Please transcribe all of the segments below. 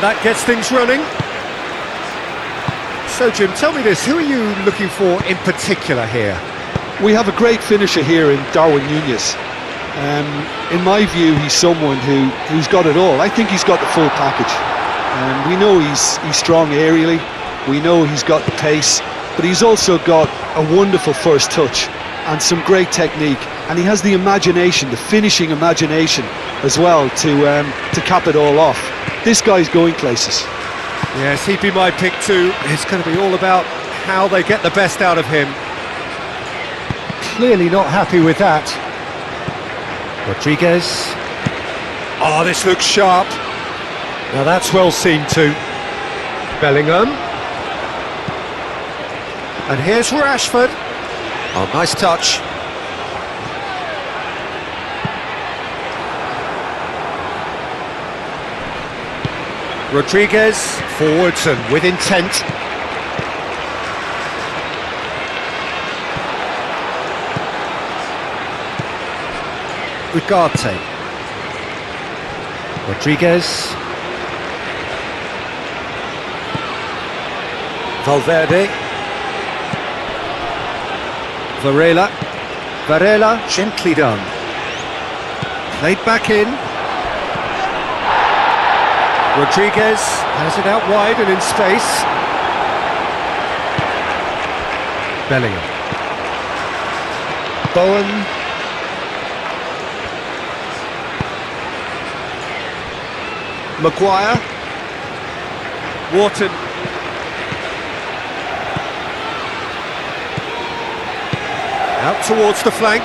that gets things running. So, Jim, tell me this, who are you looking for in particular here? We have a great finisher here in Darwin Núñez. In my view, he's someone who's got it all. I think he's got the full package. We know he's strong aerially, we know he's got the pace, but he's also got a wonderful first touch and some great technique, and he has the imagination, the finishing imagination as well to cap it all off. This guy's going places. Yes, he'd be my pick too. It's going to be all about how they get the best out of him. Clearly not happy with that. Rodriguez. Oh, this looks sharp. Now that's well seen too. Bellingham. And here's Rashford. Oh, nice touch. Rodriguez, forwards and with intent. Ugarte. Rodriguez. Valverde. Varela, gently done. Played back in. Rodriguez has it out wide and in space. Bellingham. Bowen. Maguire. Wharton. Out towards the flank.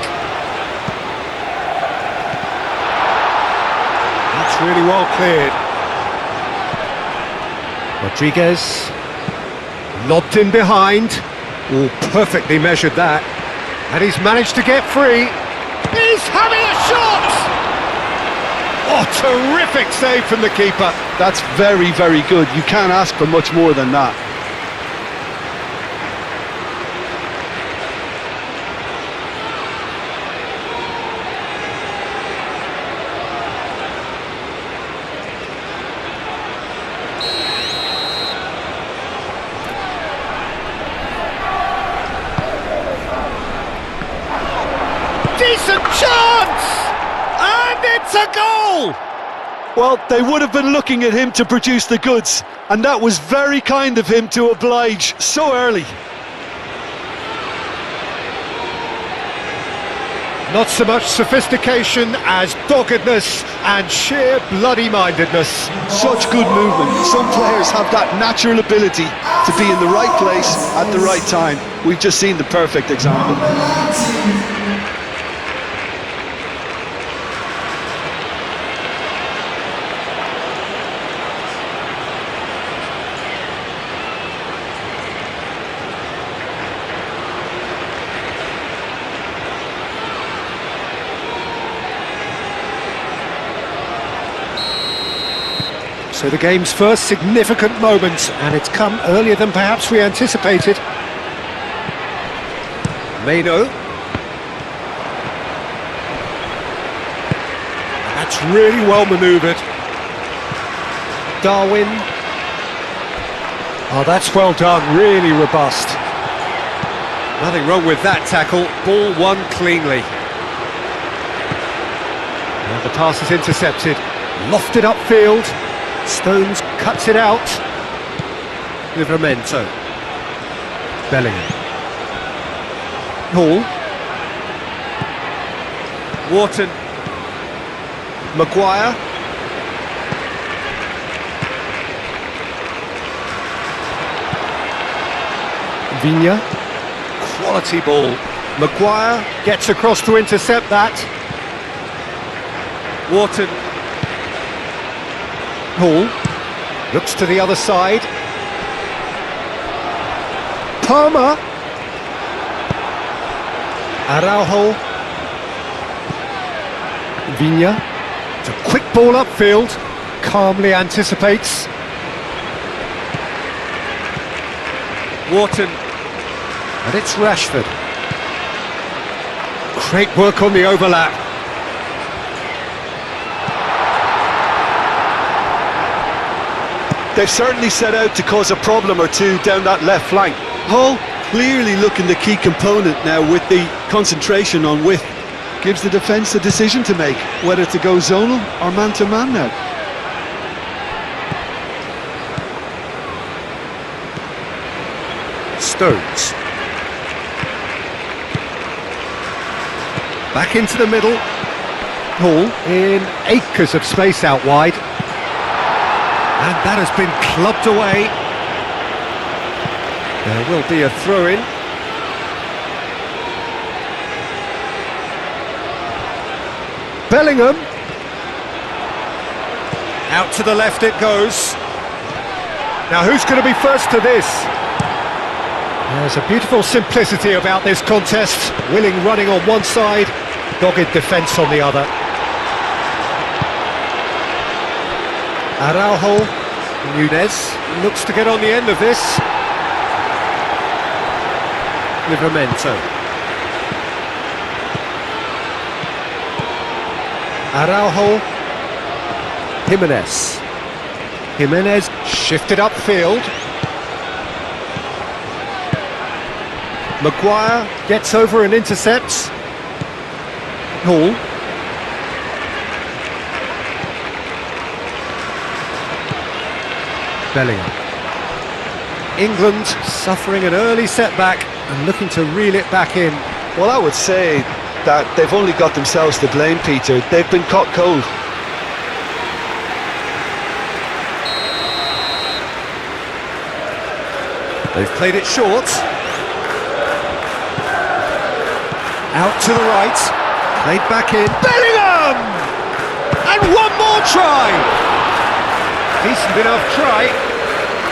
That's really well cleared. Rodriguez. Lobbed in behind. Oh, perfectly measured that. And he's managed to get free. He's having a shot! Oh, terrific save from the keeper. That's very, very good. You can't ask for much more than that. Decent chance! And it's a goal! Well, they would have been looking at him to produce the goods, and that was very kind of him to oblige so early. Not so much sophistication as doggedness and sheer bloody-mindedness. Such good movement. Some players have that natural ability to be in the right place at the right time. We've just seen the perfect example. So the game's first significant moment, and it's come earlier than perhaps we anticipated. Meno. That's really well manoeuvred. Darwin. Oh, that's well done, really robust. Nothing wrong with that tackle, ball won cleanly. And the pass is intercepted, lofted upfield. Stones cuts it out. Livramento. Bellingham. Hall. Wharton. Maguire. Vigna. Quality ball. Maguire gets across to intercept that. Wharton. Hall looks to the other side. Palmer. Araujo. Vigna. It's a quick ball upfield. Calmly anticipates. Wharton. And it's Rashford. Great work on the overlap. They've certainly set out to cause a problem or two down that left flank. Hull clearly looking the key component now with the concentration on width. Gives the defence a decision to make, whether to go zonal or man-to-man now. Stones. Back into the middle. Hall in acres of space out wide. And that has been clubbed away. There will be a throw-in. Bellingham. Out to the left it goes. Now who's going to be first to this? There's a beautiful simplicity about this contest. Willing running on one side, dogged defence on the other. Araujo, Nunez looks to get on the end of this. Livramento. Araujo. Jimenez. Jimenez shifted upfield. Maguire gets over and intercepts. Hall. Bellingham. England suffering an early setback and looking to reel it back in. Well, I would say that they've only got themselves to blame, Peter. They've been caught cold. They've played it short. Out to the right. Played back in. Bellingham! And one more try! Decent enough try.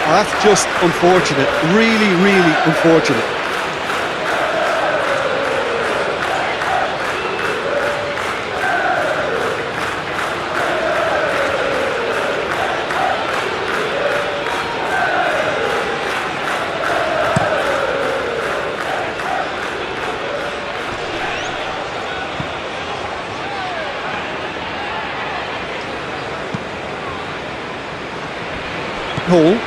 Well, that's just unfortunate. Really, really unfortunate. Hall.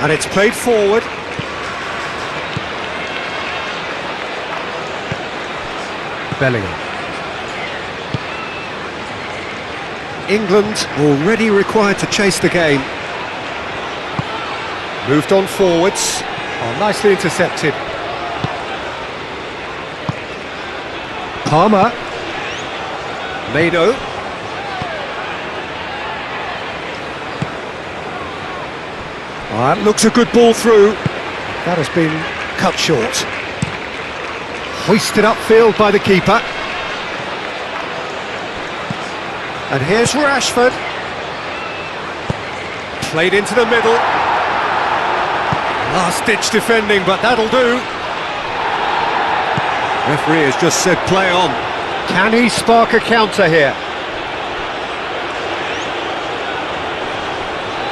And it's played forward. Bellingham. England already required to chase the game. Moved on forwards. Oh, nicely intercepted. Palmer. Mado. Oh, that looks a good ball through. That has been cut short. Hoisted upfield by the keeper. And here's Rashford. Played into the middle. Last-ditch defending, but that'll do. Referee has just said play on. Can he spark a counter here?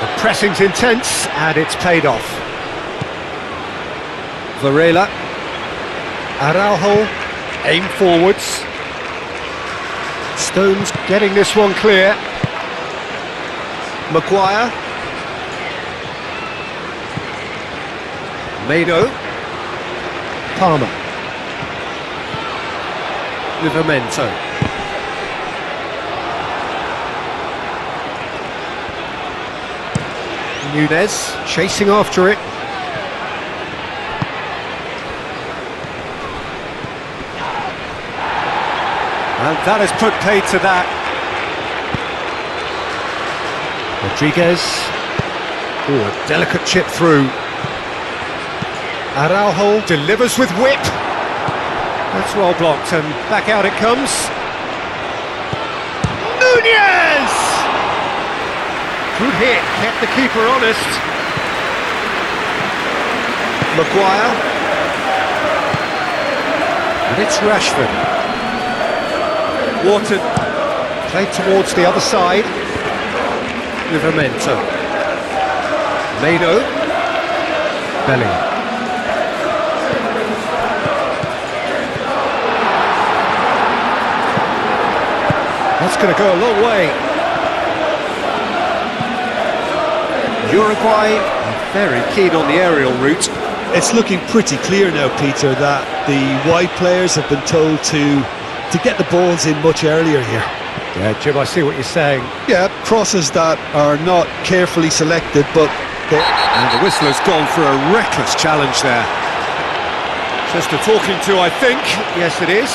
The pressing's intense, and it's paid off. Varela. Araujo. Aim forwards. Stones getting this one clear. Maguire. Mado. Palmer. Livramento. Nunez chasing after it. And that has put paid to that. Rodriguez. Oh, a delicate chip through. Araujo delivers with whip. That's well blocked, and back out it comes. Nunez! Good hit, kept the keeper honest. Maguire. And it's Rashford. Wharton. Played towards the other side. Livramento. Mado. Bellingham. That's going to go a long way. Uruguay are very keen on the aerial route. It's looking pretty clear now, Peter, that the wide players have been told to get the balls in much earlier here. Yeah, Jim, I see what you're saying. Yeah, crosses that are not carefully selected, but And the whistler's gone for a reckless challenge there. Just a talking to, I think. Yes, it is.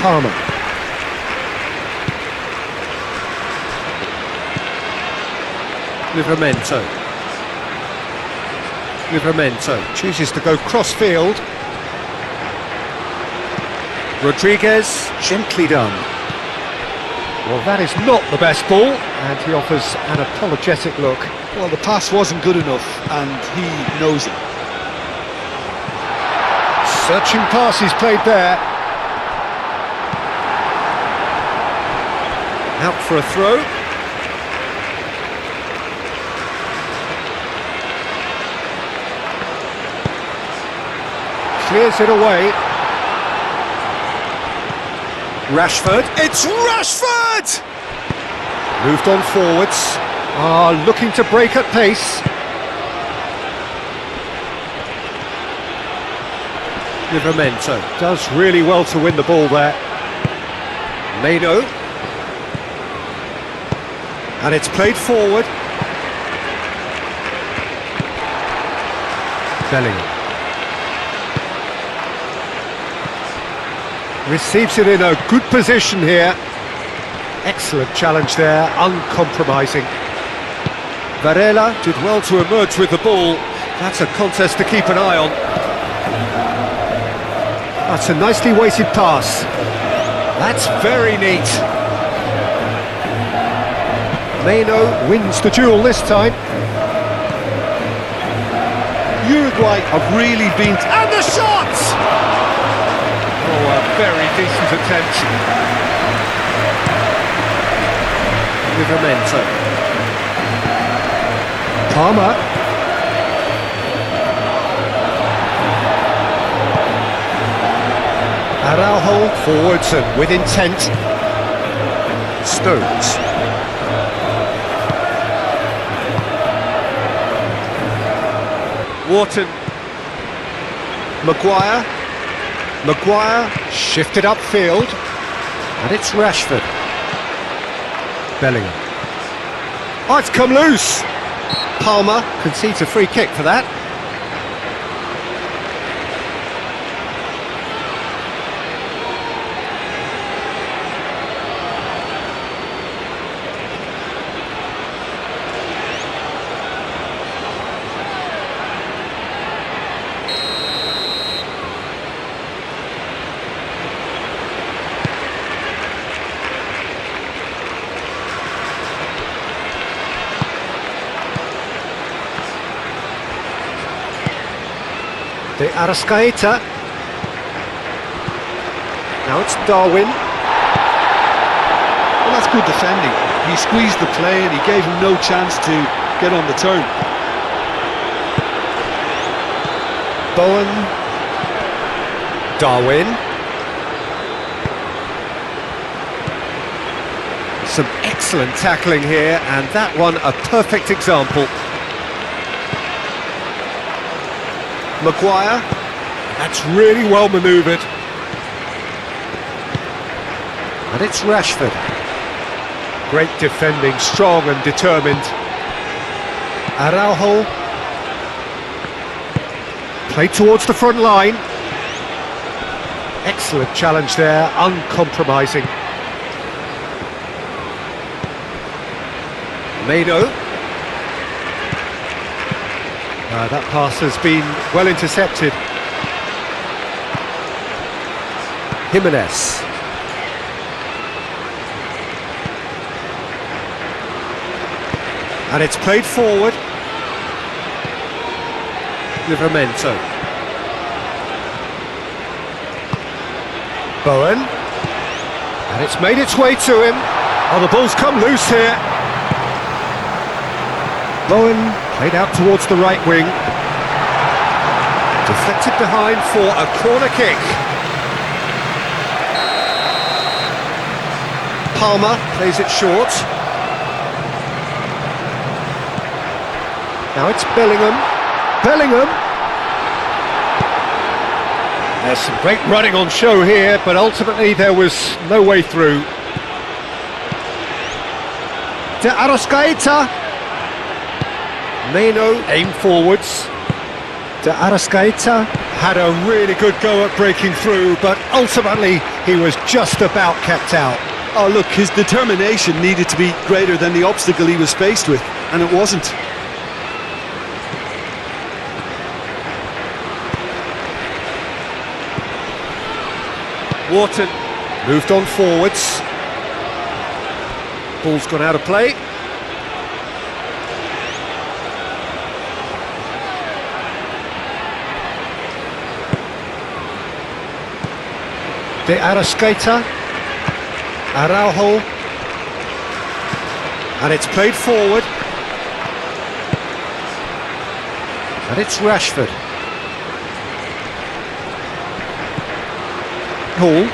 Palmer. Livramento chooses to go cross-field. Rodriguez, gently done. Well, that is not the best ball, and he offers an apologetic look. well, the pass wasn't good enough, and he knows it. Searching pass he's played there. Out for a throw. Clears it away. Rashford. It's Rashford! Moved on forwards. Looking to break at pace. Livramento does really well to win the ball there. Meno. And it's played forward. Bellingham. Receives it in a good position here. Excellent challenge there, uncompromising. Varela did well to emerge with the ball. That's a contest to keep an eye on. That's a nicely weighted pass. That's very neat. Meno wins the duel this time. Uruguay have really been... And the shot! Oh, a very decent attempt. Livramento. Palmer. Araujo forwards and with intent. Stones. Wharton. Maguire shifted upfield, and it's Rashford. Bellingham. Oh, it's come loose. Palmer concedes a free kick for that. De Arrascaeta. Now it's Darwin. Well, that's good defending. He squeezed the play and he gave him no chance to get on the turn. Bowen. Darwin. Some excellent tackling here, and that one a perfect example. Maguire, that's really well manoeuvred. And it's Rashford. Great defending, strong and determined. Araujo. Played towards the front line. Excellent challenge there, uncompromising. Meno. That pass has been well intercepted. Jimenez. And it's played forward. Livramento. Bowen. And it's made its way to him. Oh, the ball's come loose here. Bowen played out towards the right wing. Deflected behind for a corner kick. Palmer plays it short. Now it's Bellingham. Bellingham! There's some great running on show here, but ultimately there was no way through. De Arrascaeta. Meno aimed forwards. De Arrascaeta had a really good go at breaking through, but ultimately he was just about kept out. Oh look, his determination needed to be greater than the obstacle he was faced with, and it wasn't. Wharton moved on forwards. Ball's gone out of play. De Arrascaeta. Araujo. And it's played forward. And it's Rashford. Hall.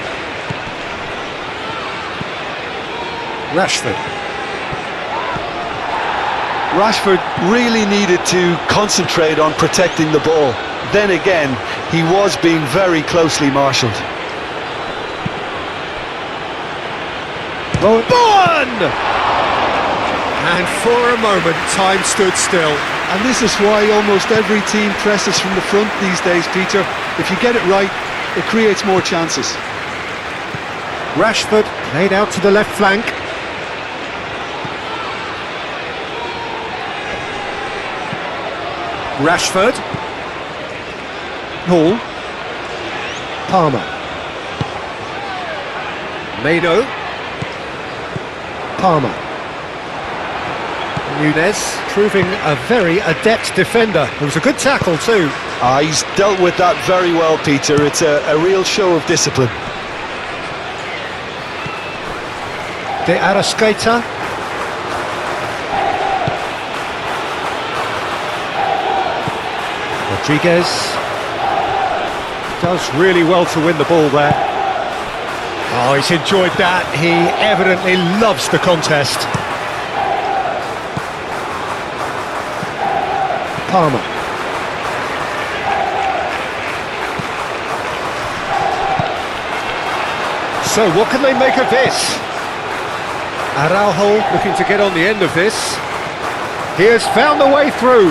Rashford. Rashford really needed to concentrate on protecting the ball. Then again, he was being very closely marshalled. Bowen! And for a moment, time stood still. And this is why almost every team presses from the front these days, Peter. If you get it right, it creates more chances. Rashford played out to the left flank. Rashford. Hall. Palmer. Meno. Palmer. Nunez proving a very adept defender. It was a good tackle too. He's dealt with that very well, Peter. It's a real show of discipline. De Arrascaeta. Rodriguez does really well to win the ball there. Oh, he's enjoyed that. He evidently loves the contest. Palmer. So what can they make of this? Araujo looking to get on the end of this. He has found the way through.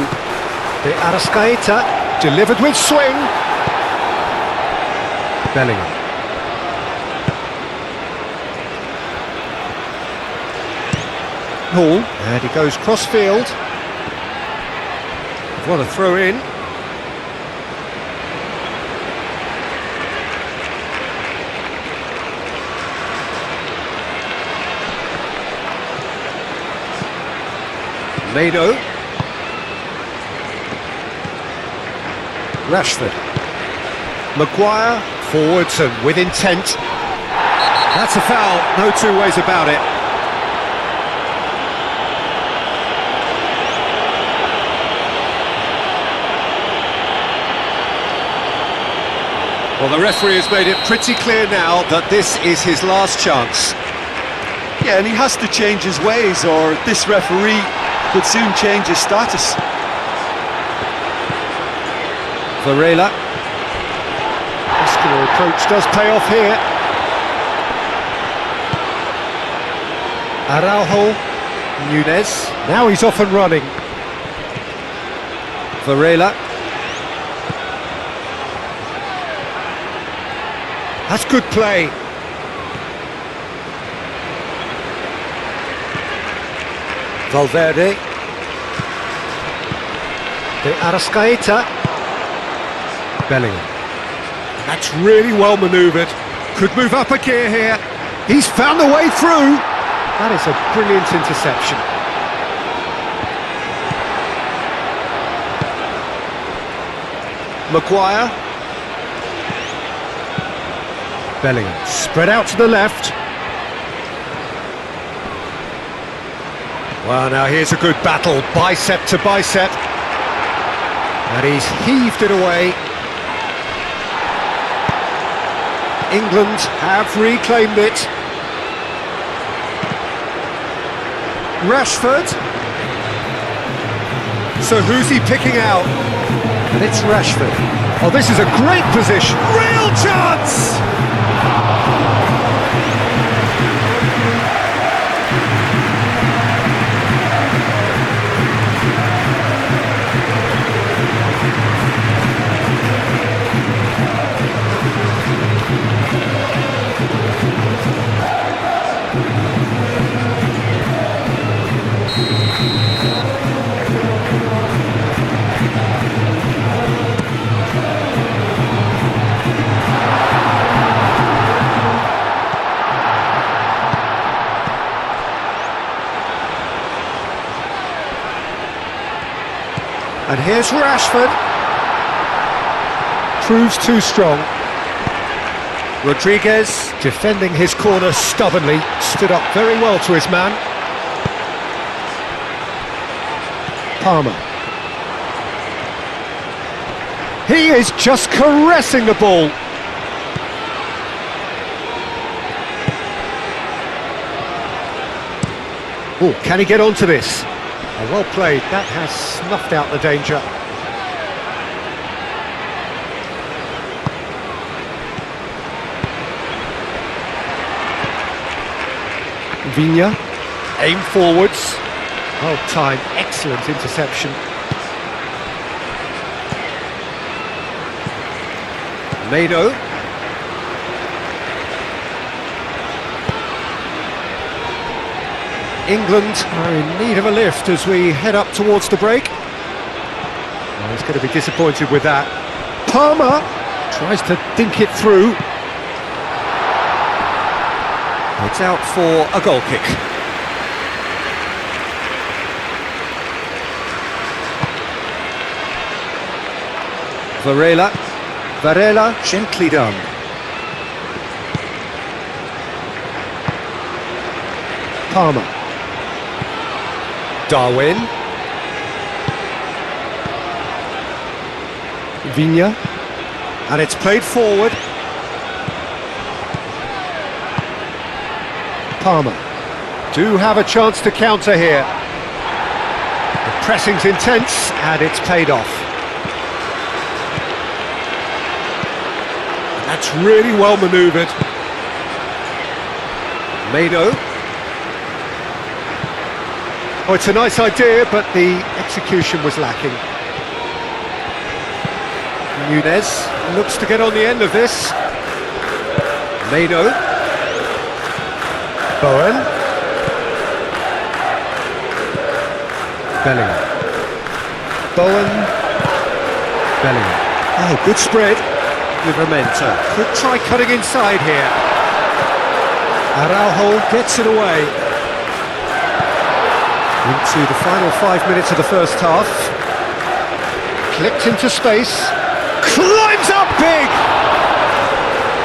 De Arrascaeta delivered with swing. Bellingham. Hall, and he goes cross-field. What a throw in. Meno. Rashford. Maguire, forwards and with intent. That's a foul, no two ways about it. Well, the referee has made it pretty clear now that this is his last chance. Yeah, and he has to change his ways, or this referee could soon change his status. Varela. Muscular approach does pay off here. Araujo. Nunez. Now he's off and running. Varela. That's good play. Valverde. De Arrascaeta. Bellingham. That's really well manoeuvred. Could move up a gear here. He's found the way through. That is a brilliant interception. Maguire. Bellingham spread out to the left. Well, now here's a good battle, bicep to bicep. And he's heaved it away. England have reclaimed it. Rashford. So who's he picking out? And it's Rashford. Oh, this is a great position. Real chance! And here's Rashford. Proves too strong. Rodriguez, defending his corner stubbornly, stood up very well to his man. Palmer. He is just caressing the ball. Oh, can he get onto this? Oh, well played, that has snuffed out the danger. Viña, aim forwards. Well timed, excellent interception. Mado. England are in need of a lift as we head up towards the break. Well, he's going to be disappointed with that. Palmer tries to dink it through. It's out for a goal kick. Varela, gently done. Palmer. Darwin. Viña. And it's played forward. Palmer. Do have a chance to counter here. The pressing's intense and it's paid off. That's really well manoeuvred. Mado. Oh, it's a nice idea, but the execution was lacking. Nunez looks to get on the end of this. Mado. Bowen. Bellingham. Bowen. Bellingham. Oh, good spread. Livramento could try cutting inside here. Araujo gets it away. Into the final 5 minutes of the first half. Clipped into space. Climbs up big!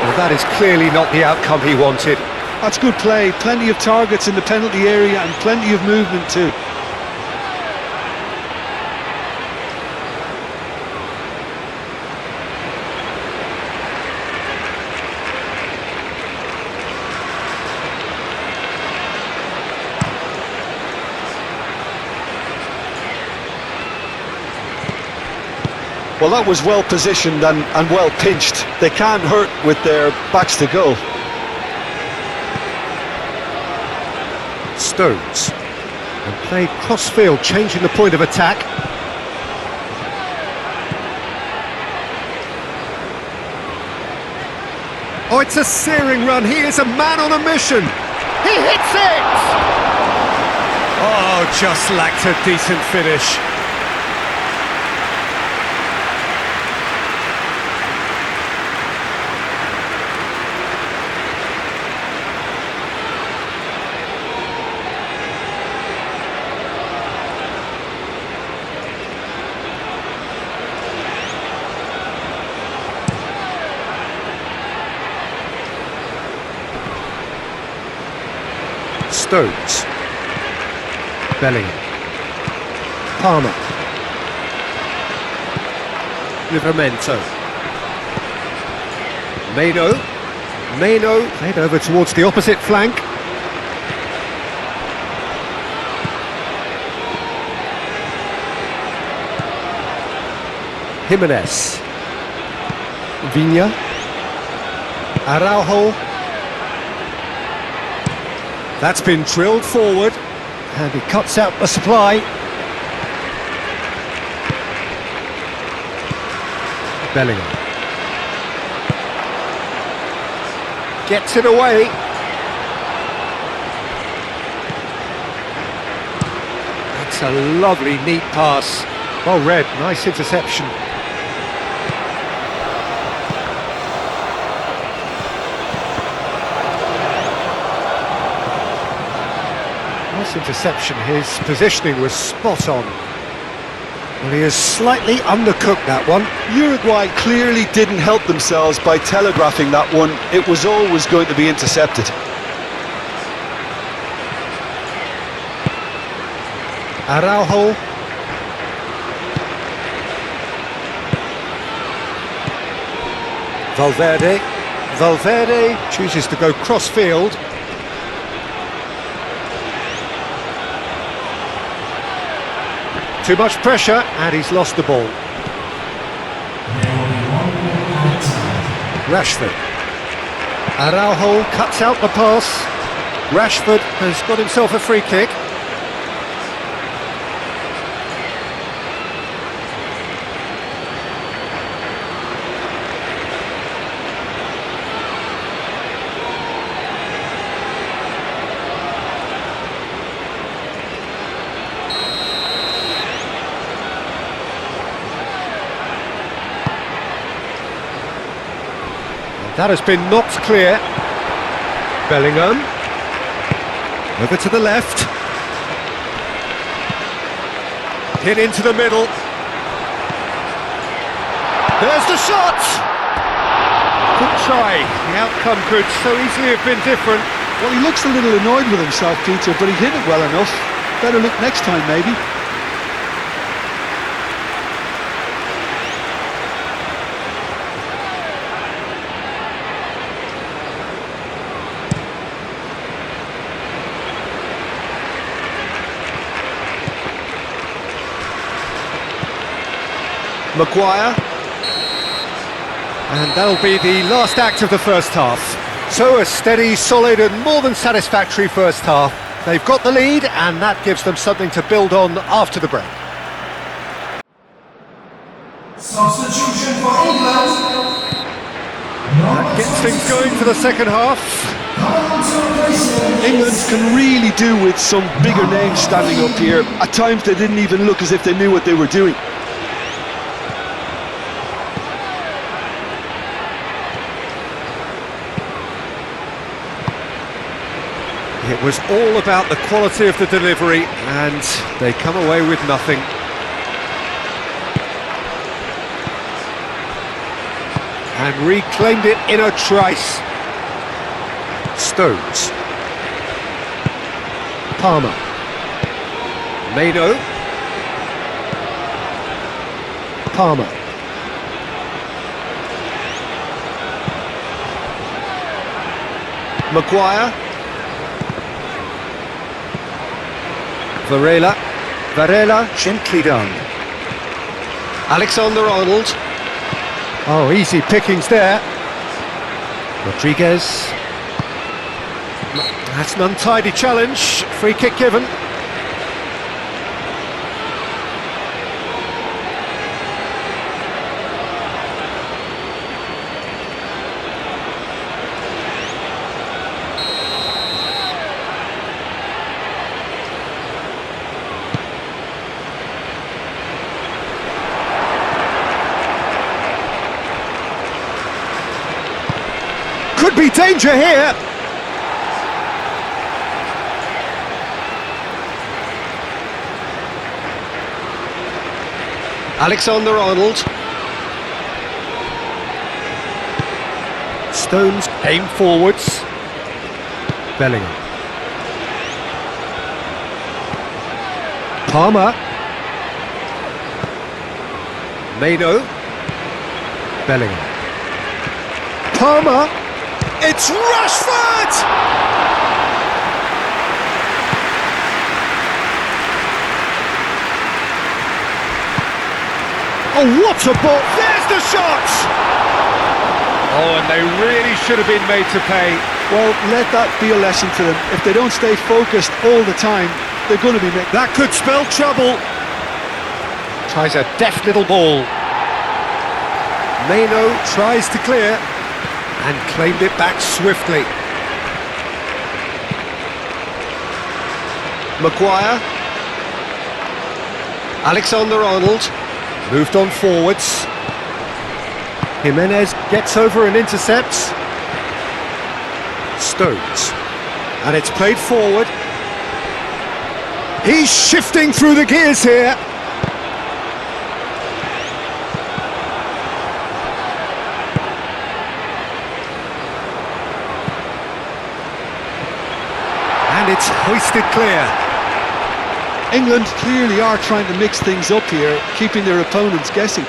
Well, that is clearly not the outcome he wanted. That's good play. Plenty of targets in the penalty area and plenty of movement too. Well, that was well positioned and well pinched. They can't hurt with their backs to goal. Stones. And played cross-field, changing the point of attack. Oh, it's a searing run. He is a man on a mission. He hits it! Oh, just lacked a decent finish. Stones. Bellingham. Palmer. Livramento. Meno played over towards the opposite flank. Jimenez. Viña. Araujo. That's been drilled forward, and he cuts out the supply. Bellingham. Gets it away. That's a lovely, neat pass. Well read, nice interception. Nice interception, his positioning was spot on. Well, he has slightly undercooked that one. Uruguay clearly didn't help themselves by telegraphing that one. It was always going to be intercepted. Araujo. Valverde chooses to go cross-field. Too much pressure, and he's lost the ball. Rashford. Araujo cuts out the pass. Rashford has got himself a free kick. That has been knocked clear. Bellingham. Over to the left. Hit into the middle. There's the shot! Good try. The outcome could so easily have been different. Well, he looks a little annoyed with himself, Peter, but he hit it well enough. Better look next time, maybe. Maguire, and that'll be the last act of the first half. So a steady, solid and more than satisfactory first half. They've got the lead, and that gives them something to build on after the break. Substitution for England. That gets things going for the second half. England can really do with some bigger names standing up here. At times they didn't even look as if they knew what they were doing. It was all about the quality of the delivery, and they come away with nothing. And reclaimed it in a trice. Stones. Palmer. Meno. Palmer. Maguire. Varela, gently done. Alexander-Arnold. Oh, easy pickings there. Rodriguez. That's an untidy challenge. Free kick given. Could be danger here. Alexander-Arnold. Stones aim forwards. Bellingham. Palmer. Mano. Bellingham. Palmer. It's Rashford! Oh, what a ball! There's the shot! Oh, and they really should have been made to pay. Well, let that be a lesson to them. If they don't stay focused all the time, they're going to be making... That could spell trouble. Tries a deft little ball. Mano tries to clear and claimed it back swiftly. Maguire. Alexander-Arnold moved on forwards. Jimenez gets over and intercepts. Stones. And it's played forward. He's shifting through the gears here. And it's hoisted clear. England clearly are trying to mix things up here, keeping their opponents guessing.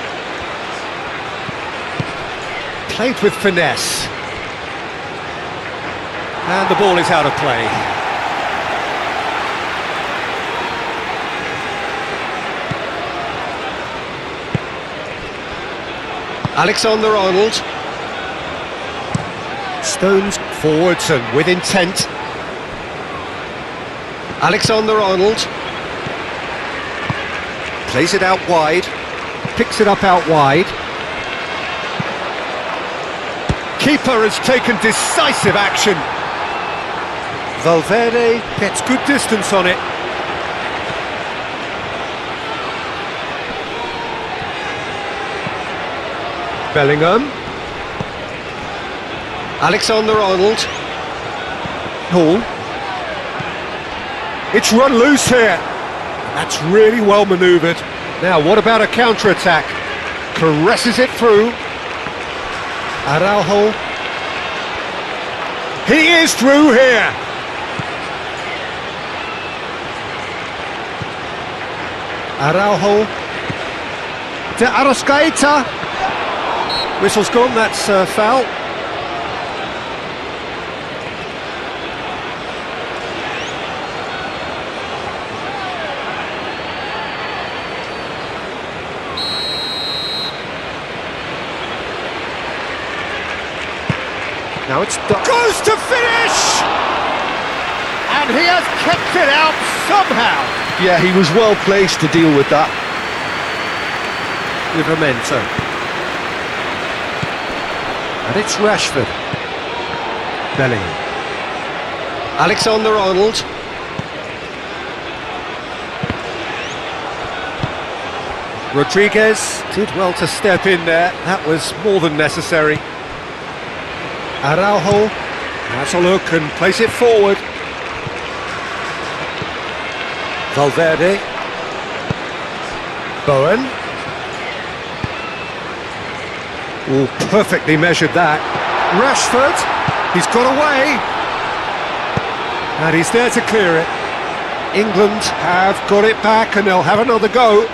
Played with finesse. And the ball is out of play. Alexander-Arnold. Stones forwards and with intent. Alexander-Arnold. Plays it out wide. Picks it up out wide. Keeper has taken decisive action. Valverde gets good distance on it. Bellingham. Alexander-Arnold. Hall. It's run loose here. That's really well manoeuvred. Now, what about a counter-attack? Caresses it through. Araujo. He is through here. Araujo. De Arrascaeta. Whistle's gone, that's foul. Now it's goes to finish! And he has kept it out somehow. Yeah, he was well placed to deal with that. Livramento. And it's Rashford. Bellingham. Alexander-Arnold. Rodriguez did well to step in there. That was more than necessary. Araujo has a look and plays it forward. Valverde. Bowen. Oh, perfectly measured that. Rashford, he's got away. And he's there to clear it. England have got it back and they'll have another go.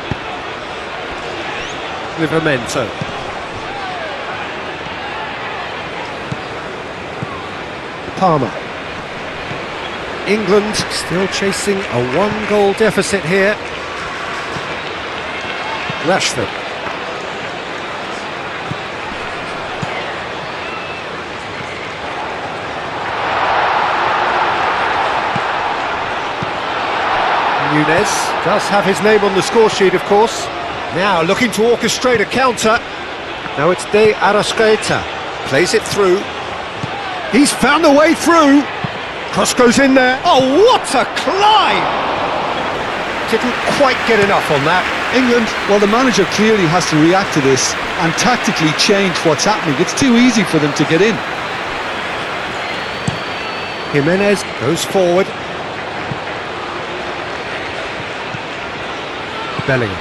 Livramento. Palmer. England still chasing a one-goal deficit here. Rashford. Nunez does have his name on the score sheet, of course. Now looking to orchestrate a counter. Now it's De Arrascaeta. Plays it through. He's found a way through. Cross goes in there. Oh, what a climb! Didn't quite get enough on that. England, well, the manager clearly has to react to this and tactically change what's happening. It's too easy for them to get in. Jimenez goes forward. Bellingham.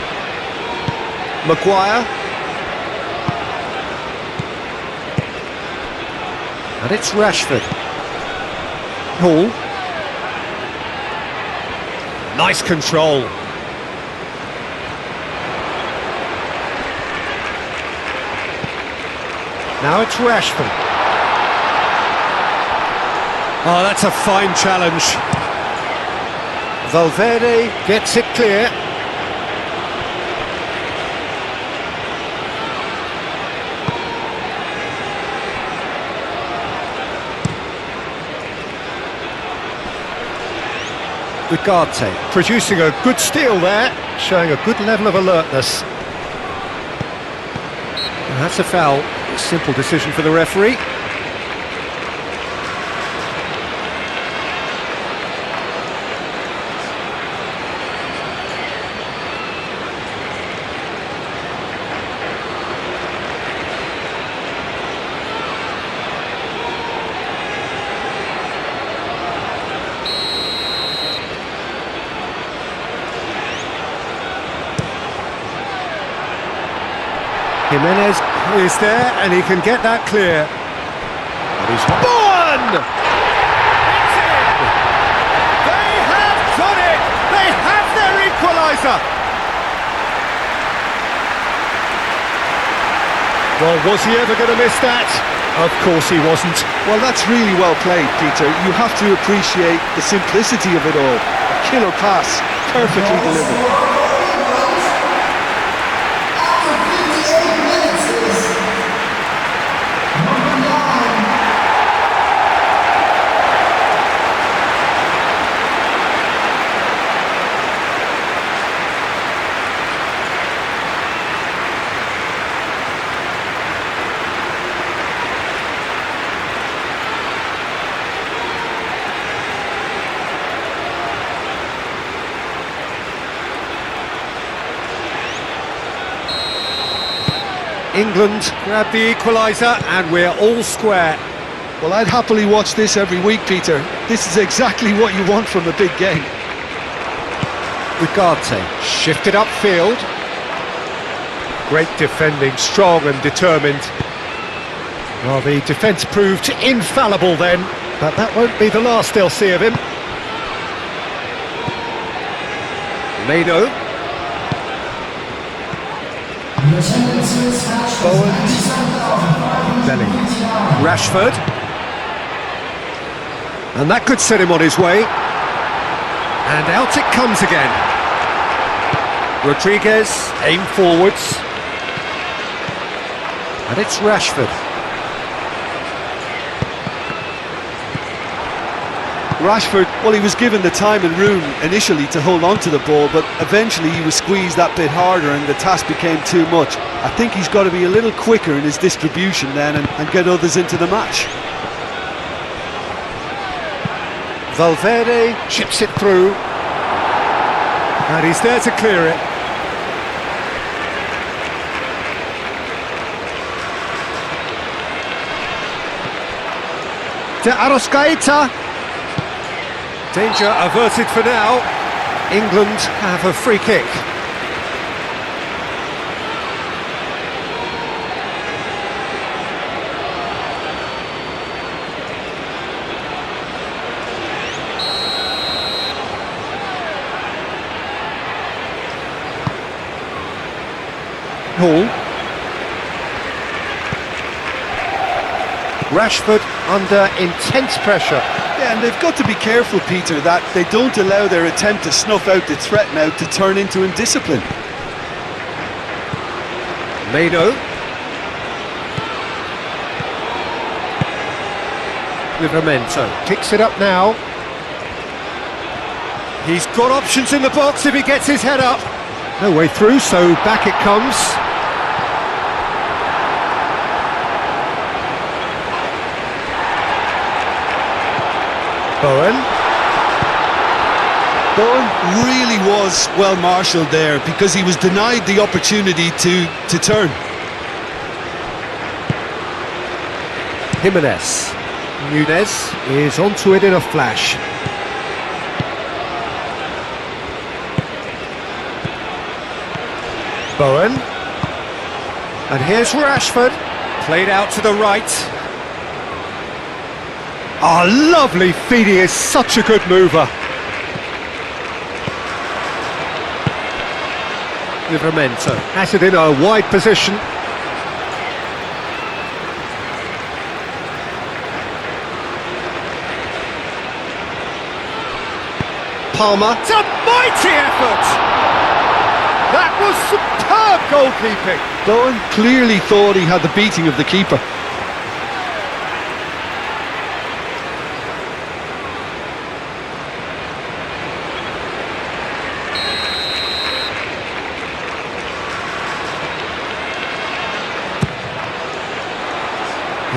Maguire. And it's Rashford. Hall. Nice control. Now it's Rashford. Oh, that's a fine challenge. Valverde gets it clear. Ugarte producing a good steal there, showing a good level of alertness. And that's a foul. Simple decision for the referee. Jimenez is there, and he can get that clear. And he's won! It's in! They have done it! They have their equaliser! Well, was he ever going to miss that? Of course he wasn't. Well, that's really well played, Peter. You have to appreciate the simplicity of it all. A killer pass, perfectly delivered. England grab the equaliser and we're all square. Well, I'd happily watch this every week, Peter. This is exactly what you want from a big game. Ugarte shifted upfield. Great defending, strong and determined. Well, the defence proved infallible then, but that won't be the last they'll see of him. Meno. Bowen. Belly. Rashford. And that could set him on his way. And out it comes again. Rodriguez, aim forwards. And it's Rashford. Rashford, well, he was given the time and room initially to hold on to the ball, but eventually he was squeezed that bit harder and the task became too much. I think he's got to be a little quicker in his distribution then and get others into the match. Valverde chips it through. And he's there to clear it. To Arrascaeta. Danger averted for now. England have a free kick. Hall. Rashford under intense pressure. Yeah, and they've got to be careful, Peter, that they don't allow their attempt to snuff out the threat now to turn into indiscipline. Meno. Livramento picks it up now. He's got options in the box if he gets his head up. No way through, so back it comes. Bowen really was well marshalled there because he was denied the opportunity to turn. Jimenez. Nunez is onto it in a flash. Bowen. And here's Rashford. Played out to the right. Oh, lovely feed, he is such a good mover. Livramento has it in a wide position. Palmer. It's a mighty effort! That was superb goalkeeping. Bowen clearly thought he had the beating of the keeper.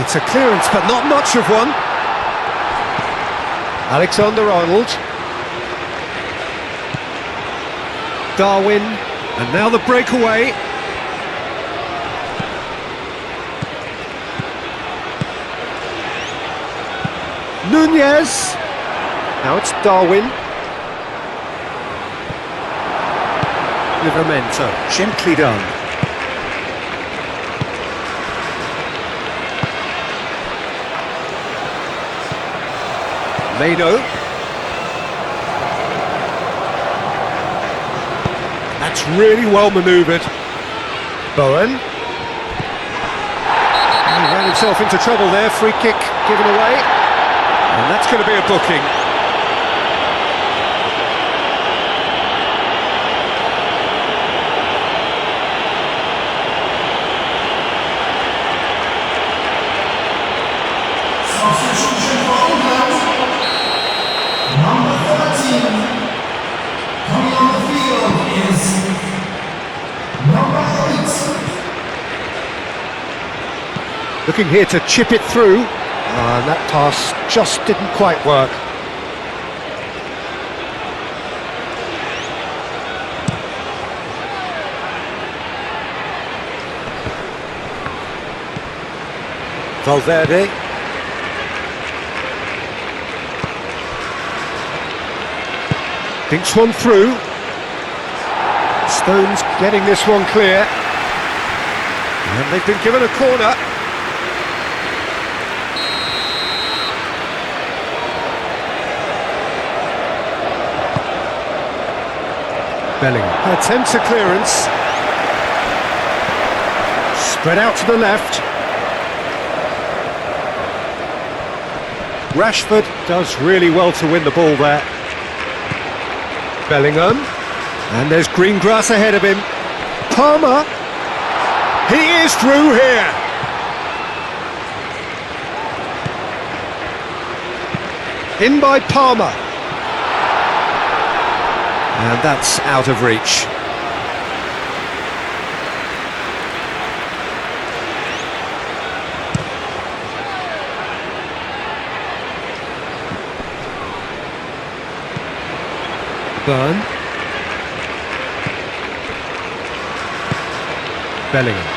It's a clearance, but not much of one. Alexander-Arnold. Darwin. And now the breakaway. Nunez. Now it's Darwin. Livramento. Gently done. Mano. That's really well manoeuvred. Bowen. He ran himself into trouble there. Free kick given away. And that's going to be a booking. Substitution for England. Number 13. Coming on the field is number 8. Looking here to chip it through. And that pass just didn't quite work. Valverde. Thinks one through. Stones getting this one clear. And they've been given a corner. Bellingham attempts a clearance. Spread out to the left. Rashford does really well to win the ball there. Bellingham. And there's green grass ahead of him. Palmer. He is through here. In by Palmer. And that's out of reach. Burn. Bellingham.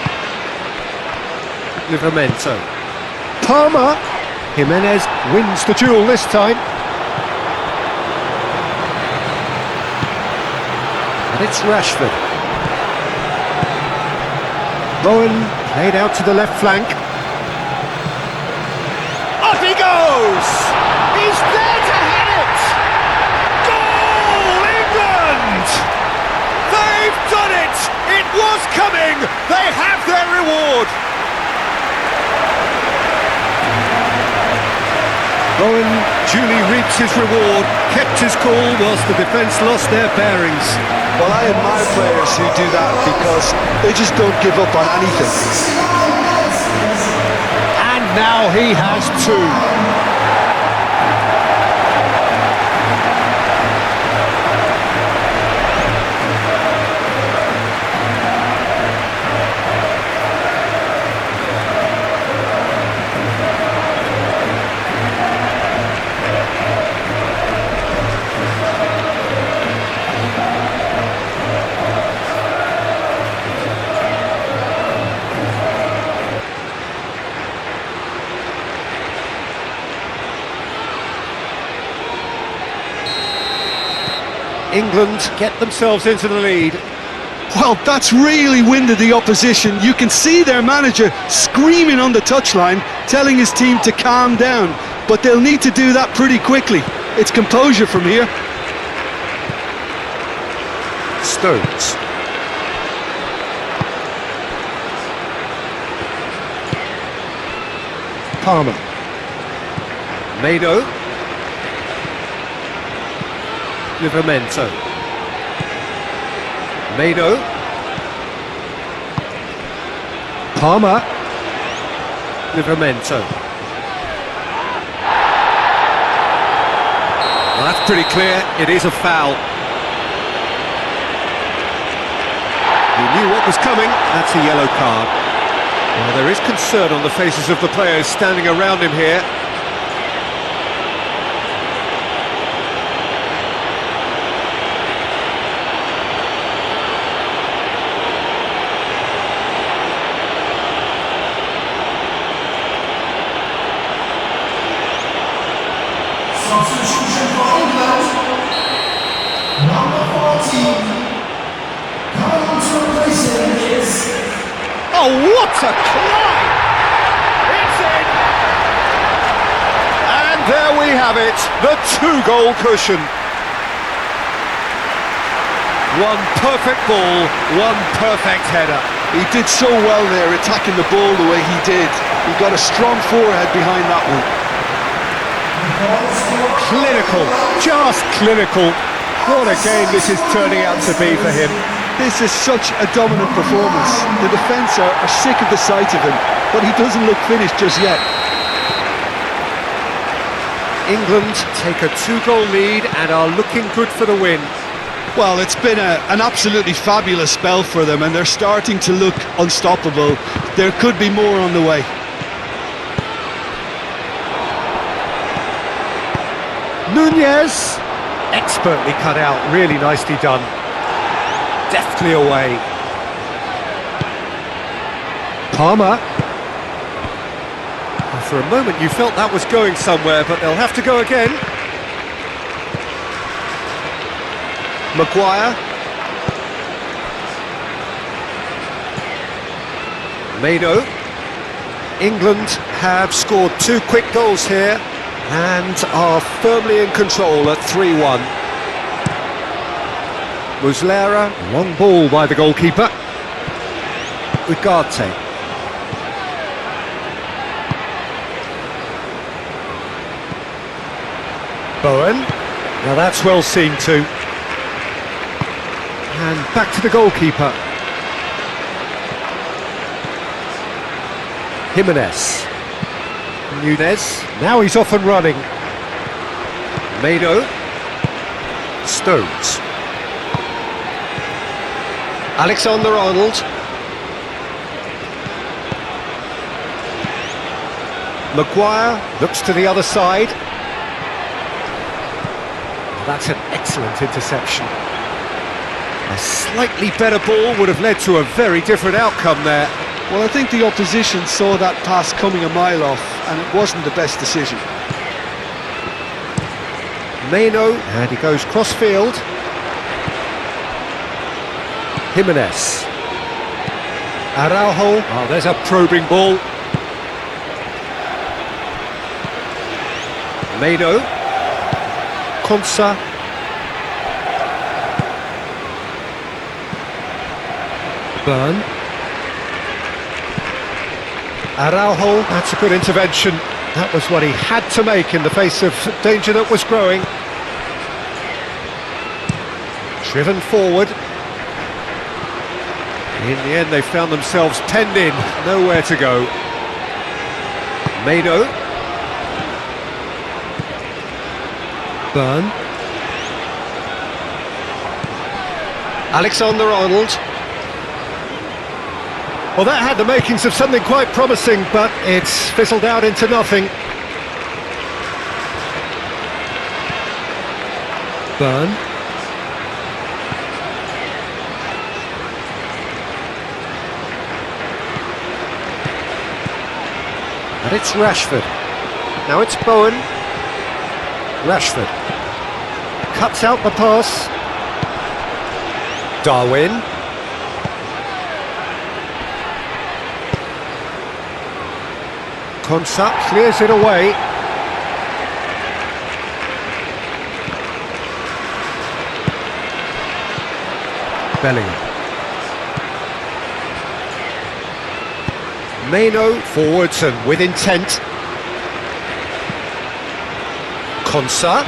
Livramento. Palmer. Jimenez wins the duel this time. And it's Rashford. Bowen played out to the left flank. Off he goes! He's there to hit it! Goal, England! They've done it! It was coming! They have their reward! Bowen duly reaps his reward, kept his cool whilst the defence lost their bearings. Well, I admire players who do that because they just don't give up on anything. And now he has two. England get themselves into the lead. Well, that's really winded the opposition. You can see their manager screaming on the touchline, telling his team to calm down. But they'll need to do that pretty quickly. It's composure from here. Stones. Palmer. Livramento. Mado. Palmer. Livramento. Well, that's pretty clear. It is a foul. He knew what was coming. That's a yellow card. Well, there is concern on the faces of the players standing around him here. Substitution for England. Number 14. Coming on to replace him is... Oh, what a climb! It's in! And there we have it, the two-goal cushion. One perfect ball, one perfect header. He did so well there, attacking the ball the way he did. He got a strong forehead behind that one. Clinical, just clinical. What a game this is turning out to be for him. This is such a dominant performance. The defence are sick of the sight of him, but he doesn't look finished just yet. England take a two-goal lead and are looking good for the win. Well, it's been an absolutely fabulous spell for them, and they're starting to look unstoppable. There could be more on the way. Nunez, expertly cut out, really nicely done. Deftly away. Palmer. Well, for a moment you felt that was going somewhere, but they'll have to go again. Maguire. Mado. England have scored two quick goals here and are firmly in control at 3-1. Muslera, long ball by the goalkeeper. Ugarte. Bowen. Now that's well seen too. And back to the goalkeeper. Jimenez. Nunez. Now he's off and running. Mado. Stones. Alexander-Arnold. Maguire looks to the other side. That's an excellent interception. A slightly better ball would have led to a very different outcome there. Well, I think the opposition saw that pass coming a mile off, and it wasn't the best decision. Mano, and he goes cross-field. Jimenez. Araujo. Oh, there's a probing ball. Mano. Konsa. Burn. Araujo, that's a good intervention. That was what he had to make in the face of danger that was growing. Driven forward. In the end, they found themselves penned in, nowhere to go. Mado. Burn. Alexander-Arnold. Well, that had the makings of something quite promising, but it's fizzled out into nothing. Burn. And it's Rashford. Now it's Bowen. Rashford. Cuts out the pass. Darwin. Konsa clears it away. Bellingham. Mano forwards and with intent. Konsa.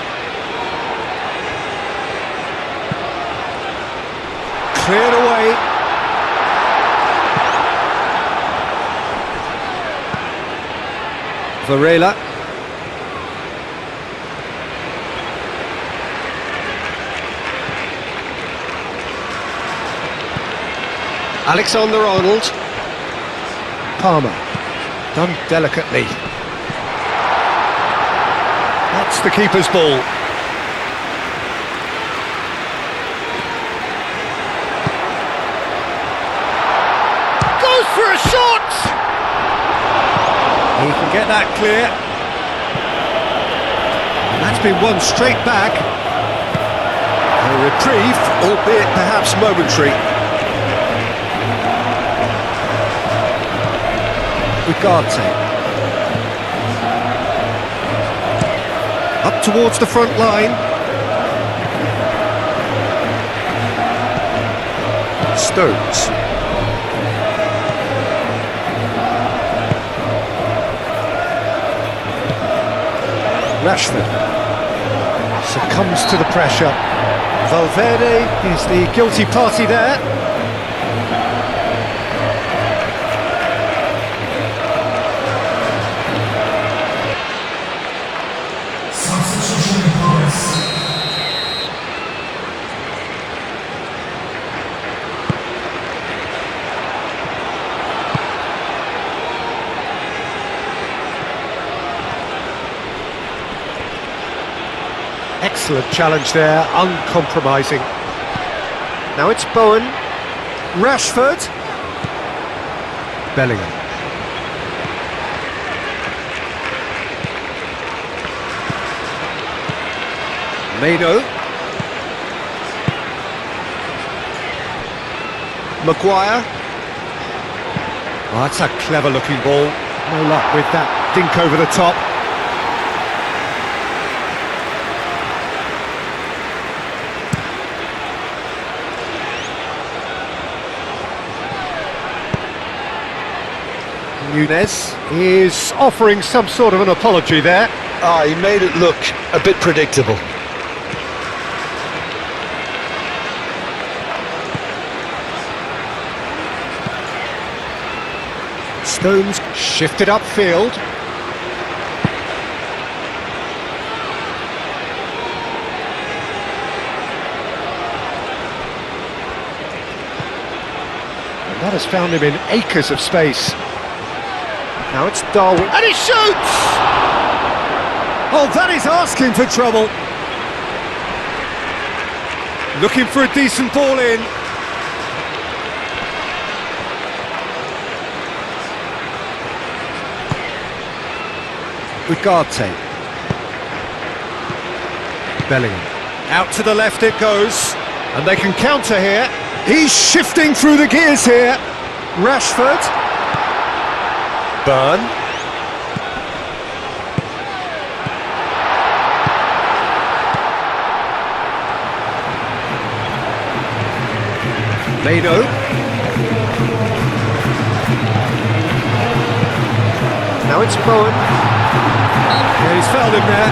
Cleared away. Varela. Alexander-Arnold. Palmer. Done delicately. That's the keeper's ball. Goes for a shot! He can get that clear. And that's been won straight back. A reprieve, albeit perhaps momentary. Ugarte. Up towards the front line. Stones. Rashford succumbs to the pressure. Valverde is the guilty party there. Substitution in progress. Excellent challenge there, uncompromising. Now it's Bowen. Rashford. Bellingham. Mado. Maguire. Oh, that's a clever looking ball. No luck with that dink over the top. Nunez is offering some sort of an apology there. He made it look a bit predictable. Stones shifted upfield. And that has found him in acres of space. Now it's Darwin, and he shoots! Oh, that is asking for trouble. Looking for a decent ball in. Ugarte. Bellingham. Out to the left it goes, and they can counter here. He's shifting through the gears here. Rashford. Burn. Mado. Now it's Bowen. Yeah, he's fouled him there.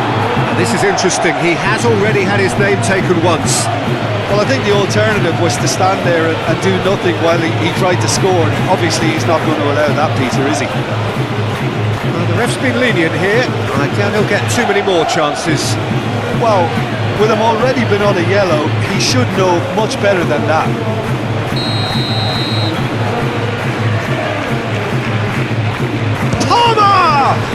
And this is interesting. He has already had his name taken once. Well, I think the alternative was to stand there and do nothing while he tried to score. And obviously, he's not going to allow that, Peter, is he? Well, the ref's been lenient here. I doubt he'll get too many more chances. Well, with him already been on a yellow, he should know much better than that. Palmer!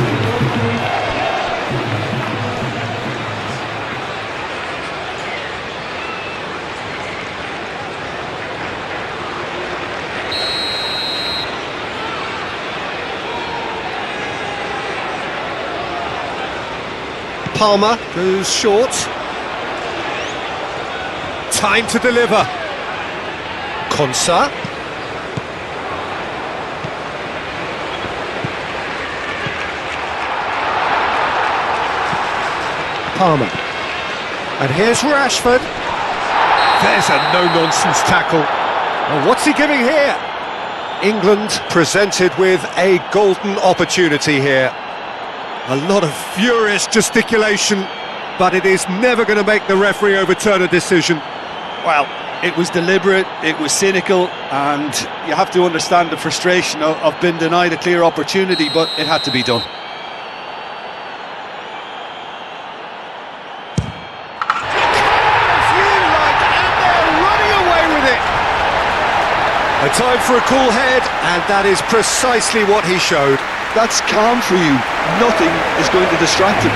Palmer goes short. Time to deliver. Konsa. Palmer. And here's Rashford. There's a no-nonsense tackle. Oh, what's he giving here? England presented with a golden opportunity here. A lot of furious gesticulation, but it is never going to make the referee overturn a decision. Well, It was deliberate, it was cynical, and you have to understand the frustration of being denied a clear opportunity, but it had to be done. A time for a cool head, and that is precisely what he showed. That's calm for you. Nothing is going to distract him.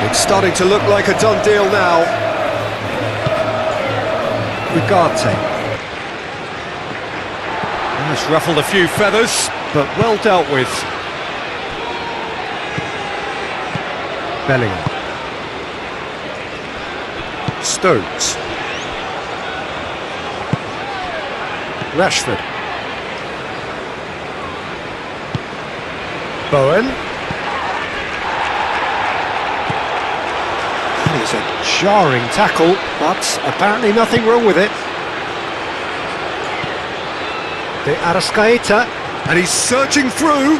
It's starting to look like a done deal now. Ugarte. Has ruffled a few feathers, but well dealt with. Bellingham. Stones. Rashford. Bowen. It's a jarring tackle, but apparently nothing wrong with it. De Arrascaeta, and he's searching through.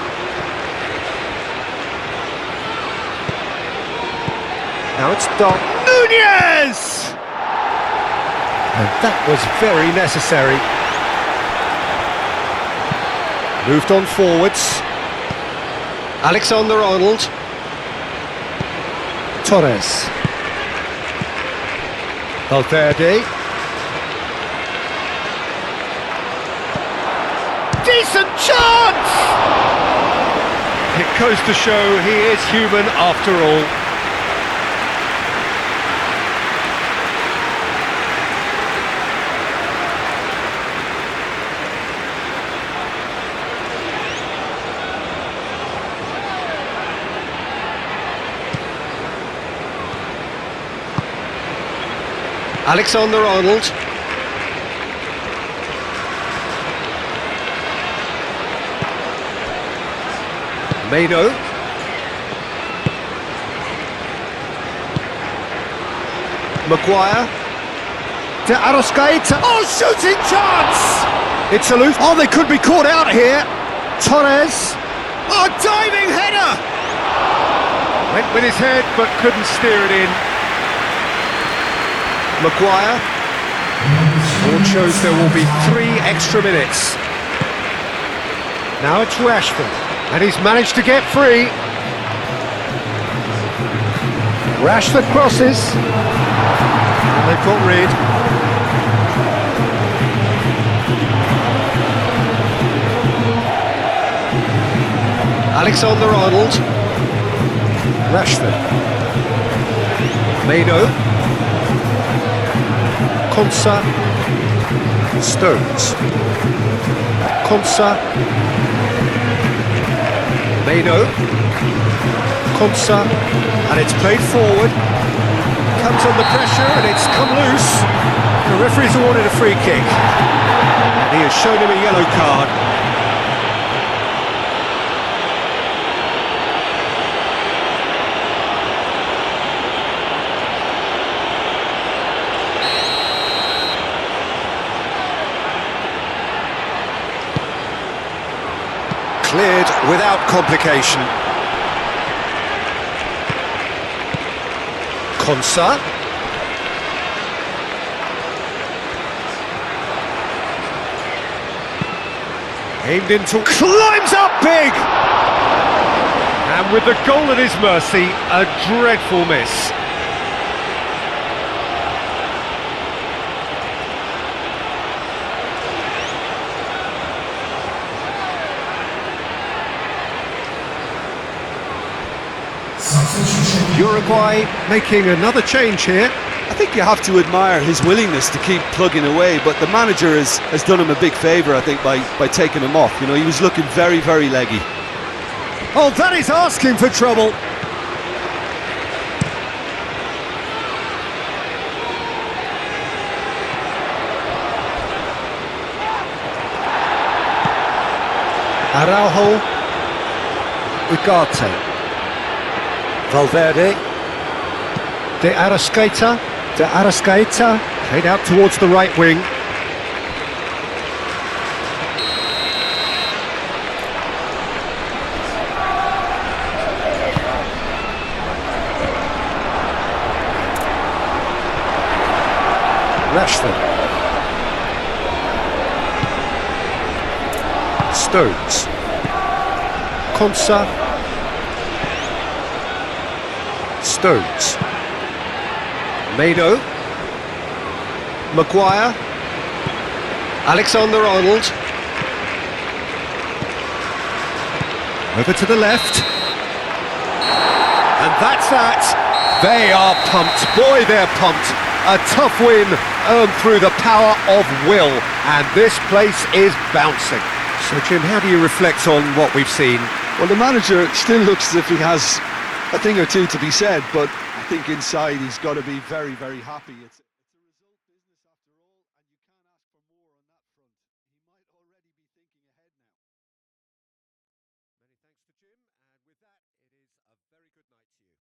Now it's Dark Nunez! And that was very necessary. Moved on forwards. Alexander-Arnold. Torres. Valverde. Decent chance! It goes to show he is human after all. Alexander-Arnold. Meno. Maguire. De Arrascaeta. Oh, shooting chance! It's a loose. Oh, they could be caught out here. Torres. Oh, diving header! Went with his head, but couldn't steer it in. Maguire. Board shows there will be 3 extra minutes. Now it's Rashford, and he's managed to get free. Rashford crosses. And they've got rid. Alexander-Arnold. Rashford. Meno. Konsa. Stones. Konsa. Meno. Konsa. And it's played forward. Comes under pressure and it's come loose. The referee's awarded a free kick. And he has shown him a yellow card. Cleared without complication. Konsa. Aimed into... climbs up big! And with the goal at his mercy, a dreadful miss. Uruguay making another change here. I think you have to admire his willingness to keep plugging away, but the manager has done him a big favour, I think, by taking him off. You know, he was looking very, very leggy. Oh, that is asking for trouble. Araujo, Ugarte, Valverde, De Arrascaeta, played out towards the right wing. Rashford, Stones, Konsa, Stones, Mado, Maguire, Alexander-Arnold, over to the left, and that's that. They are pumped, boy they're pumped. A tough win earned through the power of will, and this place is bouncing. So Jim, how do you reflect on what we've seen? Well, the manager still looks as if he has a thing or two to be said, but I think inside he's got to be very, very happy. It's a result business after all, and you can't ask for more on that front. He might already be thinking ahead now. Many thanks to Jim, and with that, it is a very good night to you.